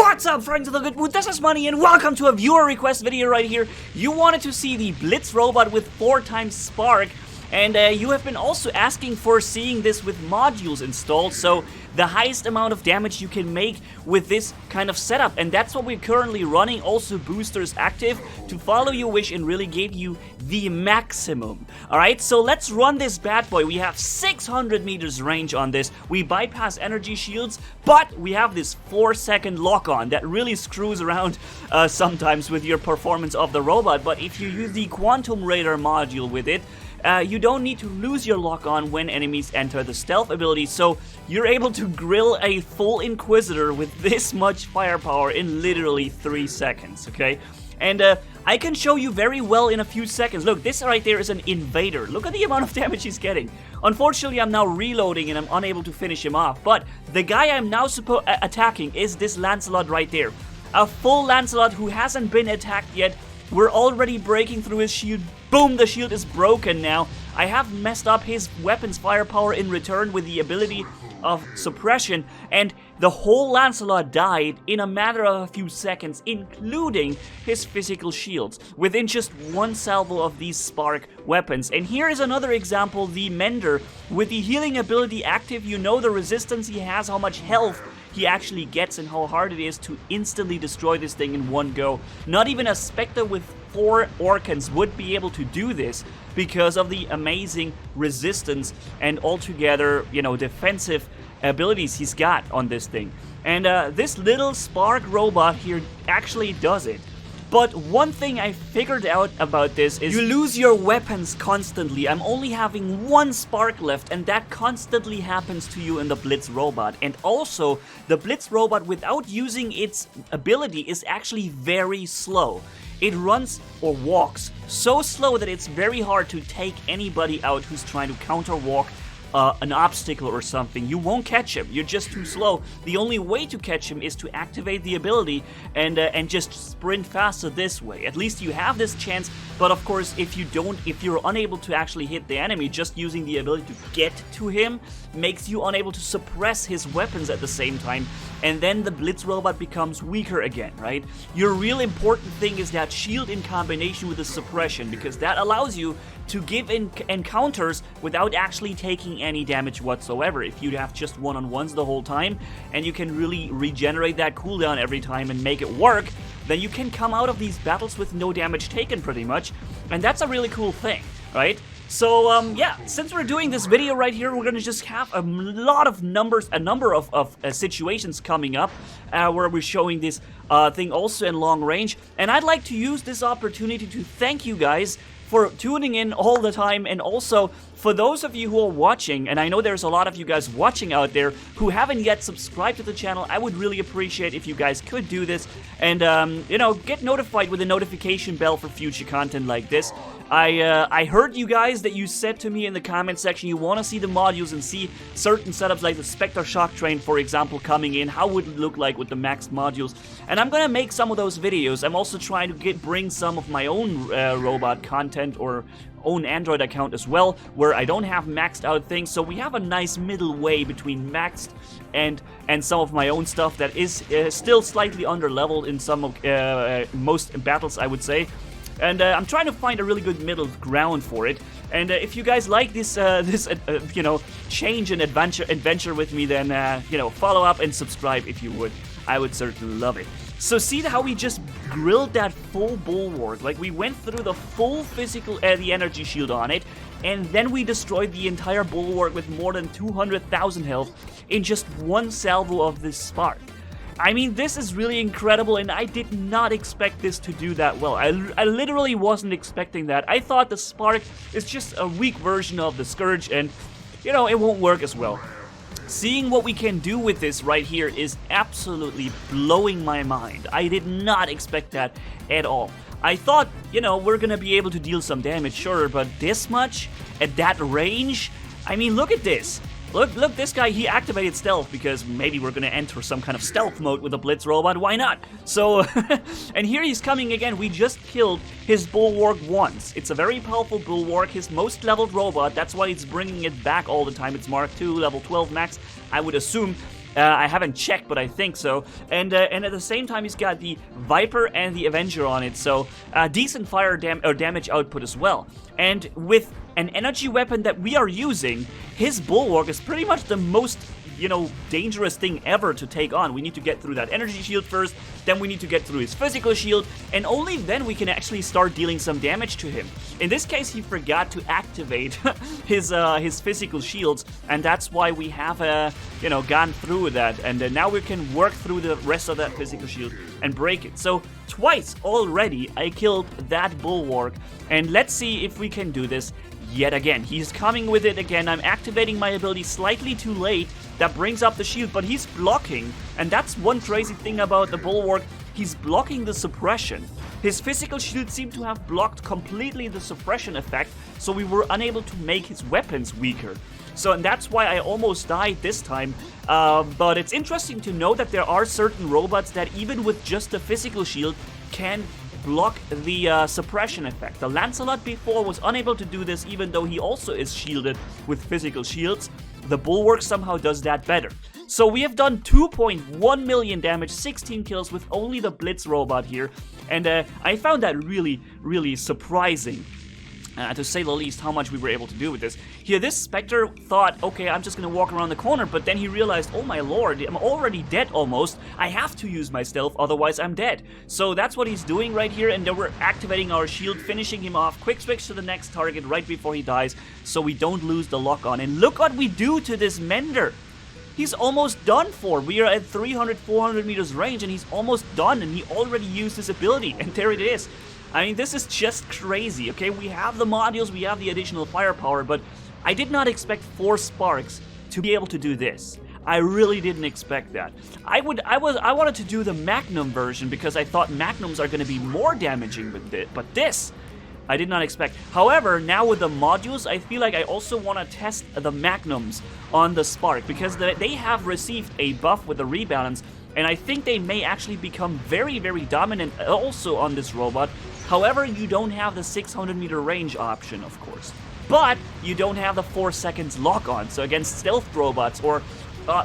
What's up, friends of the good mood? This is Manni and welcome to a viewer request video right here. You wanted to see the Blitz robot with 4x Spark, and you have been also asking for seeing this with modules installed, so the highest amount of damage you can make with this kind of setup, and that's what we're currently running. Also boosters active to follow your wish and really give you the maximum. Alright, so let's run this bad boy. We have 600 meters range on this. We bypass energy shields, but we have this 4-second lock-on that really screws around sometimes with your performance of the robot. But if you use the Quantum Radar module with it, you don't need to lose your lock-on when enemies enter the stealth ability, so you're able to grill a full Inquisitor with this much firepower in literally 3 seconds, okay? And I can show you very well in a few seconds. Look, this right there is an Invader. Look at the amount of damage he's getting. Unfortunately, I'm now reloading and I'm unable to finish him off, but the guy I'm now attacking is this Lancelot right there. A full Lancelot who hasn't been attacked yet. We're already breaking through his shield. Boom, the shield is broken now. I have messed up his weapon's firepower in return with the ability of suppression, and the whole Lancelot died in a matter of a few seconds, including his physical shields, within just one salvo of these Spark weapons. And here is another example, the Mender. With the healing ability active, you know the resistance he has, how much health he actually gets, and how hard it is to instantly destroy this thing in one go. Not even a Spectre with 4 Orcans would be able to do this because of the amazing resistance and altogether, you know, defensive abilities he's got on this thing. And this little Spark robot here actually does it. But one thing I figured out about this is you lose your weapons constantly. I'm only having 1 Spark left, and that constantly happens to you in the Blitz robot. And also, the Blitz robot without using its ability is actually very slow. It runs or walks so slow that it's very hard to take anybody out who's trying to counter walk an obstacle or something. You won't catch him. You're just too slow. The only way to catch him is to activate the ability and just sprint faster this way. At least you have this chance. But of course, if you're unable to actually hit the enemy, just using the ability to get to him makes you unable to suppress his weapons at the same time. And then the Blitz robot becomes weaker again, right? Your real important thing is that shield in combination with the suppression, because that allows you to give encounters without actually taking any damage whatsoever. If you have just one-on-ones the whole time, and you can really regenerate that cooldown every time and make it work, then you can come out of these battles with no damage taken pretty much, and that's a really cool thing, right? So, yeah, since we're doing this video right here, we're gonna just have a number of situations coming up where we're showing this thing also in long range. And I'd like to use this opportunity to thank you guys for tuning in all the time, and also for those of you who are watching, and I know there's a lot of you guys watching out there who haven't yet subscribed to the channel. I would really appreciate if you guys could do this and, you know, get notified with a notification bell for future content like this. I heard you guys that you said to me in the comment section you want to see the modules and see certain setups like the Spectre Shock Train, for example, coming in. How would it look like with the maxed modules? And I'm gonna make some of those videos. I'm also trying to bring some of my own robot content or own Android account as well, where I don't have maxed out things, so we have a nice middle way between maxed and some of my own stuff that is still slightly under leveled in some of most battles, I would say. And I'm trying to find a really good middle ground for it. And if you guys like this, you know, change and adventure with me, then you know, follow up and subscribe if you would. I would certainly love it. So see how we just grilled that full bulwark? Like, we went through the full physical, the energy shield on it, and then we destroyed the entire bulwark with more than 200,000 health in just one salvo of this Spark. I mean, this is really incredible, and I did not expect this to do that well. I literally wasn't expecting that. I thought the Spark is just a weak version of the Scourge, and, you know, it won't work as well. Seeing what we can do with this right here is absolutely blowing my mind. I did not expect that at all. I thought, you know, we're gonna be able to deal some damage, sure, but this much? At that range? I mean, look at this. Look, this guy, he activated stealth because maybe we're gonna enter some kind of stealth mode with a Blitz robot, why not? So, and here he's coming again. We just killed his bulwark once. It's a very powerful bulwark, his most leveled robot, that's why it's bringing it back all the time. It's Mark II, level 12 max, I would assume. I haven't checked, but I think so. And at the same time, he's got the Viper and the Avenger on it, so decent fire damage output as well. And with an energy weapon that we are using, his Bulwark is pretty much the most, you know, dangerous thing ever to take on. We need to get through that energy shield first, then we need to get through his physical shield, and only then we can actually start dealing some damage to him. In this case, he forgot to activate his physical shields, and that's why we have, you know, gone through that, and now we can work through the rest of that physical shield and break it. So twice already I killed that Bulwark, and let's see if we can do this yet again. He's coming with it again. I'm activating my ability slightly too late. That brings up the shield, but he's blocking. And that's one crazy thing about the Bulwark. He's blocking the suppression. His physical shield seemed to have blocked completely the suppression effect, so we were unable to make his weapons weaker. So, and that's why I almost died this time. But it's interesting to know that there are certain robots that even with just the physical shield can block the suppression effect. The Lancelot before was unable to do this, even though he also is shielded with physical shields. The Bulwark somehow does that better. So we have done 2.1 million damage, 16 kills with only the Blitz robot here, and I found that really, really surprising. To say the least, how much we were able to do with this. Here, this Spectre thought, okay, I'm just gonna walk around the corner, but then he realized, oh my lord, I'm already dead almost. I have to use my stealth, otherwise I'm dead. So that's what he's doing right here, and then we're activating our shield, finishing him off. Quick switch to the next target right before he dies, so we don't lose the lock on. And look what we do to this Mender. He's almost done for. We are at 300, 400 meters range, and he's almost done, and he already used his ability, and there it is. I mean, this is just crazy, okay? We have the modules, we have the additional firepower, but I did not expect 4 sparks to be able to do this. I really didn't expect that. I wanted to do the Magnum version because I thought Magnums are going to be more damaging with it, but this I did not expect. However, now with the modules, I feel like I also want to test the Magnums on the Spark because they have received a buff with the rebalance, and I think they may actually become very, very dominant also on this robot. However, you don't have the 600 meter range option, of course. But you don't have the 4 seconds lock-on, so against stealth robots or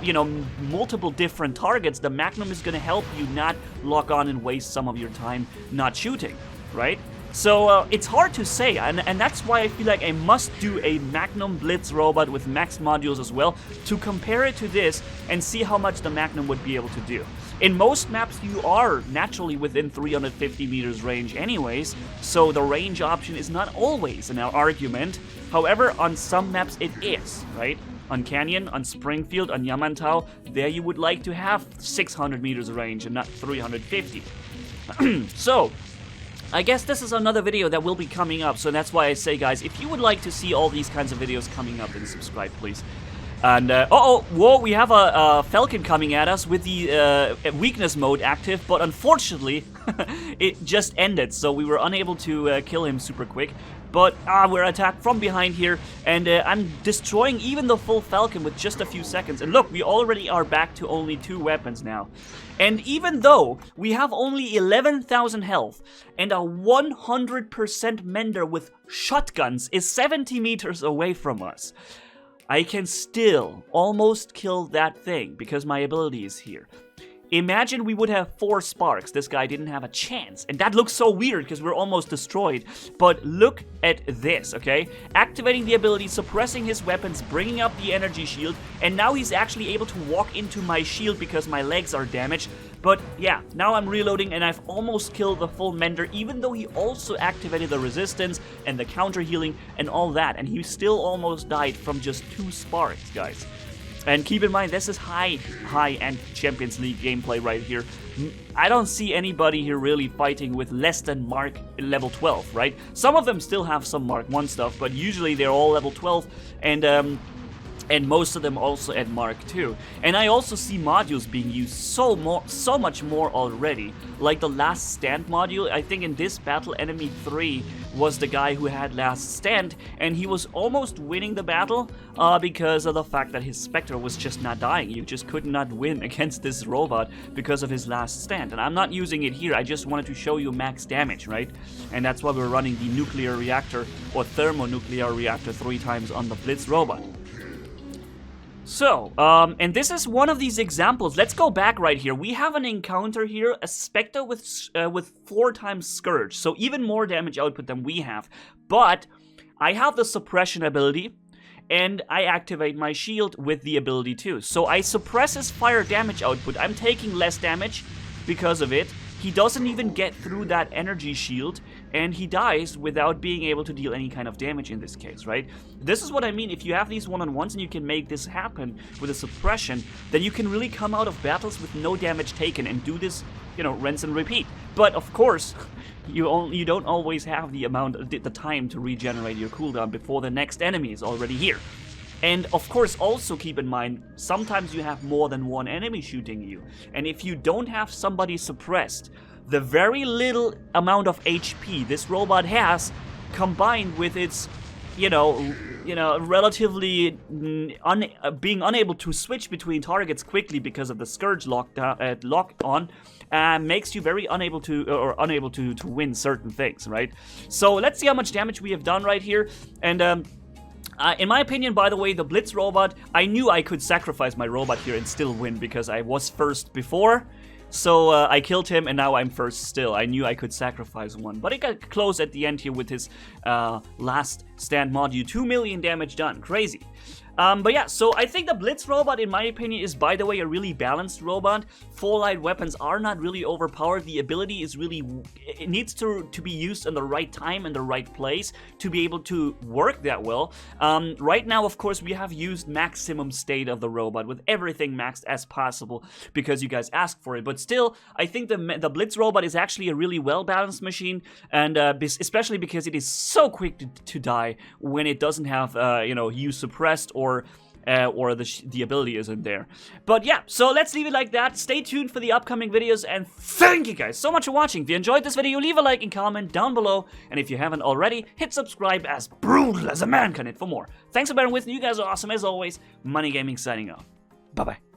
you know, multiple different targets, the Magnum is going to help you not lock on and waste some of your time not shooting, right? So it's hard to say, and that's why I feel like I must do a Magnum Blitz robot with max modules as well to compare it to this and see how much the Magnum would be able to do. In most maps, you are naturally within 350 meters range anyways, so the range option is not always an argument. However, on some maps it is, right? On Canyon, on Springfield, on Yamantau, there you would like to have 600 meters range and not 350. So, I guess this is another video that will be coming up, so that's why I say, guys, if you would like to see all these kinds of videos coming up, then subscribe, please. And, whoa, we have a Falcon coming at us with the weakness mode active, but unfortunately, it just ended, so we were unable to kill him super quick. But we're attacked from behind here, and I'm destroying even the full Falcon with just a few seconds. And look, we already are back to only 2 weapons now. And even though we have only 11,000 health, and a 100% Mender with shotguns is 70 meters away from us, I can still almost kill that thing because my ability is here. Imagine we would have 4 sparks. This guy didn't have a chance. And that looks so weird because we're almost destroyed. But look at this, okay? Activating the ability, suppressing his weapons, bringing up the energy shield. And now he's actually able to walk into my shield because my legs are damaged. But yeah, now I'm reloading and I've almost killed the full Mender, even though he also activated the resistance and the counter healing and all that. And he still almost died from just 2 sparks, guys. And keep in mind, this is high-end Champions League gameplay right here. I don't see anybody here really fighting with less than Mark level 12, right? Some of them still have some Mark 1 stuff, but usually they're all level 12, and most of them also at Mark 2. And I also see modules being used so much more already. Like the Last Stand module, I think in this battle, Enemy 3 was the guy who had Last Stand, and he was almost winning the battle because of the fact that his Spectre was just not dying. You just could not win against this robot because of his Last Stand. And I'm not using it here, I just wanted to show you max damage, right? And that's why we're running the nuclear reactor or thermonuclear reactor 3 times on the Blitz robot. So, and this is one of these examples. Let's go back right here. We have an encounter here, a Spectre with 4 times Scourge, so even more damage output than we have. But I have the suppression ability, and I activate my shield with the ability too. So I suppress his fire damage output. I'm taking less damage because of it. He doesn't even get through that energy shield, and he dies without being able to deal any kind of damage in this case, right? This is what I mean. If you have these one-on-ones and you can make this happen with a suppression, then you can really come out of battles with no damage taken and do this, you know, rinse and repeat. But of course, you don't always have the time to regenerate your cooldown before the next enemy is already here. And of course, also keep in mind, sometimes you have more than one enemy shooting you. And if you don't have somebody suppressed, the very little amount of HP this robot has, combined with its, relatively being unable to switch between targets quickly because of the Scourge locked on, makes you very unable to win certain things, right? So let's see how much damage we have done right here. And in my opinion, by the way, the Blitz robot, I knew I could sacrifice my robot here and still win because I was first before. So I killed him and now I'm first still. I knew I could sacrifice one. But it got close at the end here with his last stand module. 2 million damage done. Crazy. But yeah, so I think the Blitz robot, in my opinion, is, by the way, a really balanced robot. Full light weapons are not really overpowered. The ability is really, it needs to be used in the right time and the right place to be able to work that well. Right now, of course, we have used maximum state of the robot with everything maxed as possible because you guys asked for it. But still, I think the Blitz robot is actually a really well-balanced machine, and especially because it is so quick to die when it doesn't have, use suppressed or the ability isn't there. But yeah, so let's leave it like that. Stay tuned for the upcoming videos, and thank you guys so much for watching. If you enjoyed this video, leave a like and comment down below, and if you haven't already, hit subscribe, as brutal as a man can hit for more. Thanks for bearing with me. You guys are awesome as always. Manni-Gaming signing off. Bye bye.